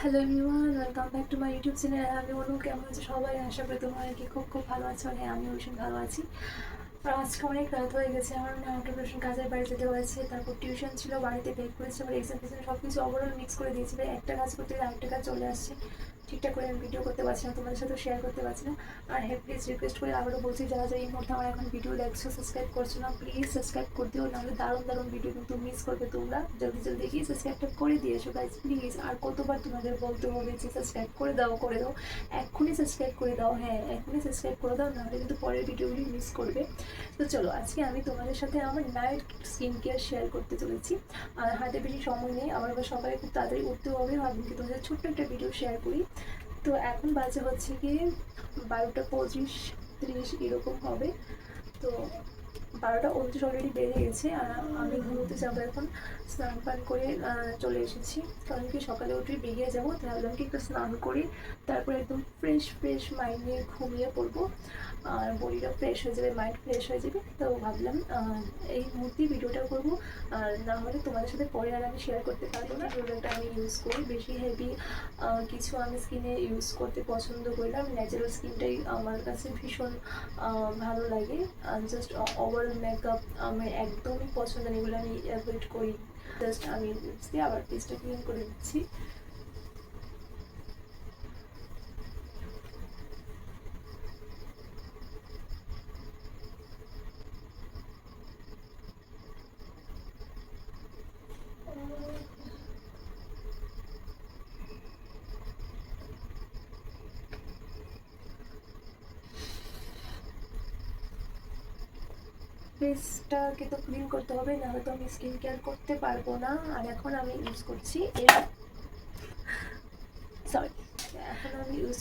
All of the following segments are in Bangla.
Hello everyone, welcome back to my YouTube channel. আমি অনু, কেমন আছো সবাই? আশা করি তোমরা কি খুব ভালো আছো। হ্যাঁ, আমিও ভীষণ ভালো আছি। আর আজকে অনেক রাত হয়ে গেছে, আমার একটা প্রশ্ন কাজের বাড়ি যেতে হয়েছে, তারপর টিউশন ছিল, বাড়িতে বেক করেছে, আবার এক্সাম ফেক্সাম সব কিছু ওভারঅল মিক্স করে দিয়েছি। একটা কাজ করতে গেলে আরেকটা কাজ চলে আসছে, ঠিকঠাক করে আমি ভিডিও করতে পারছি না, তোমাদের সাথে শেয়ার করতে পারছি না। আর হ্যাঁ, প্লিজ রিকোয়েস্ট করে আবারও বলছি, যারা যারা এই মুহূর্তে আমার এখন ভিডিও দেখছো, সাবস্ক্রাইব করছো না, প্লিজ সাবস্ক্রাইব করে দিও, নাহলে দারুণ ভিডিও কিন্তু মিস করবে তোমরা। জলদি গিয়ে সাবস্ক্রাইবটা করে দিয়েছো গাইজ, প্লিজ। আর কতবার তোমাদের বলতে হবে যে সাবস্ক্রাইব করে দাও, এক্ষুনি সাবস্ক্রাইব করে দাও। হ্যাঁ, এক্ষুনি সাবস্ক্রাইব করে দাও, নাহলে কিন্তু পরের ভিডিওগুলি মিস করবে। তো চলো, আজকে আমি তোমাদের সাথে আমার নাইট স্কিন কেয়ার শেয়ার করতে চলেছি। আর হাতে বেশি সময় নেই, আবার সকালে খুব তাড়াতাড়ি উঠতে হবে, ভাবছি কি তোমাদের ছোট্ট একটা ভিডিও শেয়ার করি। তো এখন বাজে হচ্ছে কি 12:25-30 এরকম হবে। তো 12:29 অলরেডি বেড়ে গেছে, আর আমি ঘুমোতে যাবো এখন। স্নান পান করে চলে এসেছি, কারণ কি সকালে উঠে বেরিয়ে যাবো, ভাবলাম কি একটু স্নান করে তারপরে একদম ফ্রেশ মাইন্ড নিয়ে ঘুমিয়ে পড়বো, আর বডিটা ফ্রেশ হয়ে যাবে, মাইন্ড ফ্রেশ হয়ে যাবে। তো ভাবলাম এই মুহূর্তে ভিডিওটা করবো, আর না হলে তোমাদের সাথে পরে আর আমি শেয়ার করতে পারবো না। প্রোডাক্টটা আমি ইউজ করি, বেশি হেভি কিছু আমি স্কিনে ইউজ করতে পছন্দ করলাম। ন্যাচারাল স্কিনটাই আমার কাছে ভীষণ ভালো লাগে। জাস্ট ওভারঅল মেকআপ আমার একদমই পছন্দ নেই, এগুলো আমি অ্যাভয়েড করি। জাস্ট আমি লিপস দিয়ে আবার ফেসটা ক্লিন করে দিচ্ছি। ফেসটাকে তো ক্লিন করতে হবে, নাহলে তো আমি স্কিন কেয়ার করতে পারবো না। আর এখন আমি ইউজ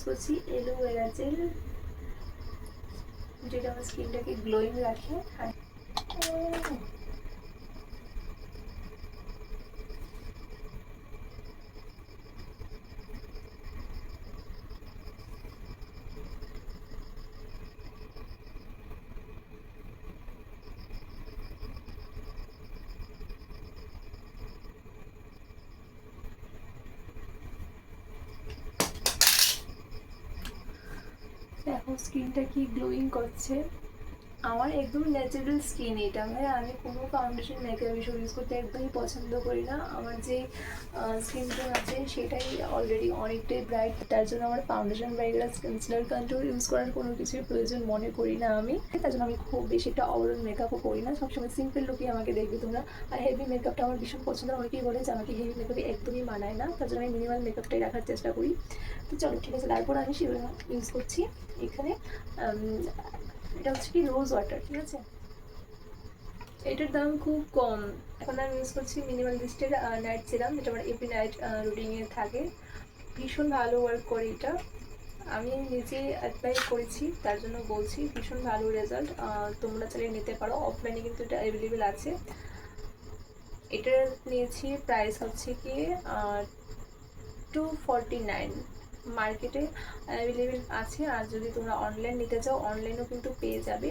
করছি এলোভেরা জেল, যেটা আমার স্কিনটাকে গ্লোয়িং রাখে। আর দেখো স্কিনটা কি গ্লোয়িং করছে। আমার একদম ন্যাচারাল স্কিন এটা ভাই, আমি কোনো ফাউন্ডেশন মেকআপ এসব ইউজ করতে একদমই পছন্দ করি না। আমার যে স্কিন টোন আছে সেটাই অলরেডি অনেকটাই ব্রাইট, তার জন্য আমার ফাউন্ডেশন ব্রাইটরা কনসিলার কন্ট্রোল ইউজ করার কোনো কিছুর প্রয়োজন মনে করি না আমি। তার জন্য আমি খুব বেশি একটা ওভারঅল মেকআপও করি না, সবসময় সিম্পল লুকই আমাকে দেখবে তোমরা। আর হেভি মেকআপটা আমার ভীষণ পছন্দ, অনেকেই বলে যে আমাকে হেভি মেকআপে একদমই মানায় না, তার জন্য আমি মিনিমাল মেকআপটাই রাখার চেষ্টা করি। তো চলো ঠিক আছে, তারপর আমি সেগুলো ইউজ করছি এখানে। এটা হচ্ছে কি রোজ ওয়াটার, ঠিক আছে। এটার দাম খুব কম। এখন আমি ইউজ করছি মিনিমালিস্টের নাইট সিরাম, যেটা আমার এভরি নাইট রুটিনে থাকে। ভীষণ ভালো ওয়ার্ক করে এটা, আমি নিজে অ্যাপ্লাই করেছি, তার জন্য বলছি ভীষণ ভালো রেজাল্ট। তোমরা চাইলে নিতে পারো, অফলাইনে কিন্তু এটা অ্যাভেলেবেল আছে। এটার নিয়েছি প্রাইস হচ্ছে কি 249, মার্কেটে অ্যাভেলেবেল আছে। আর যদি তোমরা অনলাইন নিতে চাও, অনলাইনেও কিন্তু পেয়ে যাবে।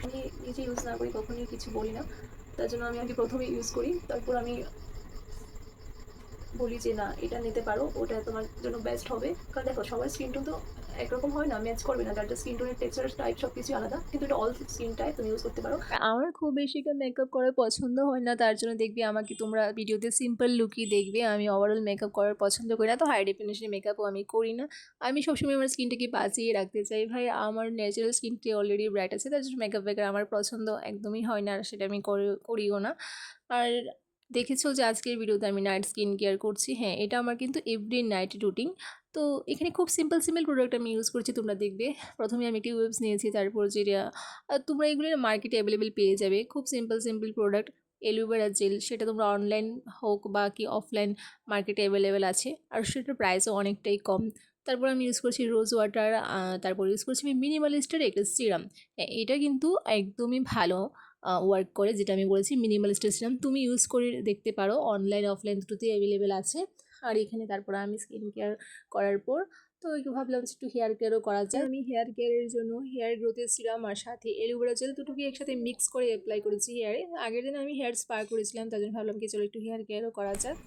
আমি নিজে ইউজ না করি, কখনোই কিছু বলি না, তার জন্য আমি আগে প্রথমে ইউজ করি, তারপর আমি বলি যে না এটা নিতে পারো, ওটা তোমার জন্য বেস্ট হবে। কারণ দেখো সবার স্কিন টোন তো একরকম হয় না, ম্যাচ করবে না, যার যার স্কিন টোনের টেক্সচার টাইপ সব কিছু আলাদা, কিন্তু এটা অল স্কিন টাইপ তুমি ইউজ করতে পারো। আমার খুব বেশি মেকআপ করা পছন্দ হয় না, তার জন্য দেখবি আমাকে তোমরা ভিডিওতে সিম্পল লুকই দেখবে, আমি ওভারঅল মেকআপ করার পছন্দ করি না, তো হাই ডেফিনেশন মেকআপও আমি করি না। আমি সবসময় আমার স্কিনটাকে বাঁচিয়ে রাখতে চাই ভাই, আমার ন্যাচারাল স্কিনটি অলরেডি ব্রাইট আছে, তার জন্য মেকআপ বেকার আমার পছন্দ একদমই হয় না, আর সেটা আমি করিও না। আর দেখেছো যে আজকের ভিডিওতে আমি নাইট স্কিন কেয়ার করছি। হ্যাঁ, এটা আমার কিন্তু এভরি নাইট রুটিন। তো এখানে খুব সিম্পল প্রোডাক্ট আমি ইউজ করছি, তোমরা দেখবে। প্রথমে আমি একটি ওয়েবস নিয়েছি, তারপর যেটা তোমরা এগুলো মার্কেটে অ্যাভেলেবেল পেয়ে যাবে, খুব সিম্পল প্রোডাক্ট। অ্যালোভেরা জেল, সেটা তোমরা অনলাইন হোক বা কি অফলাইন মার্কেটে অ্যাভেলেবেল আছে, আর সেটার প্রাইসও অনেকটাই কম। তারপর আমি ইউজ করছি রোজ ওয়াটার, তারপর ইউজ করছি আমি মিনিমালিস্টের একটা সিরাম। এটা কিন্তু একদমই ভালো ওয়ার্ক করে, যেটা আমি বলেছি মিনিমালিস্ট সিরাম, তুমি ইউজ করে দেখতে পারো, অনলাইন অফলাইন দুটোতেই অ্যাভেলেবেল আছে। আর এখানে তারপর আমি স্কিন কেয়ার করার পর তো একটু ভাবলাম যে একটু হেয়ার কেয়ারও করা যায়। আমি হেয়ার কেয়ারের জন্য হেয়ার গ্রোথের সিরাম আর সাথে অ্যালোভেরা জেল দুটোকে একসাথে মিক্স করে অ্যাপ্লাই করেছি হেয়ারে। আগের দিন আমি হেয়ার স্পা করেছিলাম, তার জন্য ভাবলাম কি চলো একটু হেয়ার কেয়ারও করা যাক।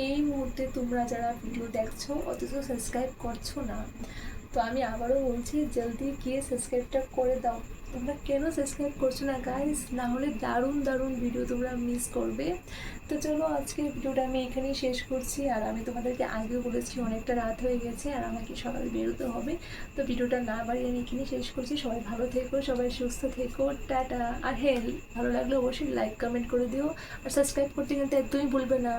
এই মুহূর্তে তোমরা যারা ভিডিও দেখছো অথচ সাবস্ক্রাইব করছো না, তো আমি আবারও বলছি জলদি গিয়ে সাবস্ক্রাইবটা করে দাও। তোমরা কেন সাবস্ক্রাইব করছো না গাইস? না হলে দারুণ দারুণ ভিডিও তোমরা মিস করবে। তো চলো আজকের ভিডিওটা আমি এখানেই শেষ করছি। আর আমি তোমাদেরকে আগেও বলেছি অনেকটা রাত হয়ে গেছে আর আমাকে সকালে বেরোতে হবে। তো ভিডিওটা না বাড়িয়ে আমি এখানেই শেষ করছি। সবাই ভালো থেকো, সবাই সুস্থ থেকো, টাটা। আর হ্যাঁ, ভালো লাগলে অবশ্যই লাইক কমেন্ট করে দিও আর সাবস্ক্রাইব করতে কিন্তু একদমই ভুলবে না।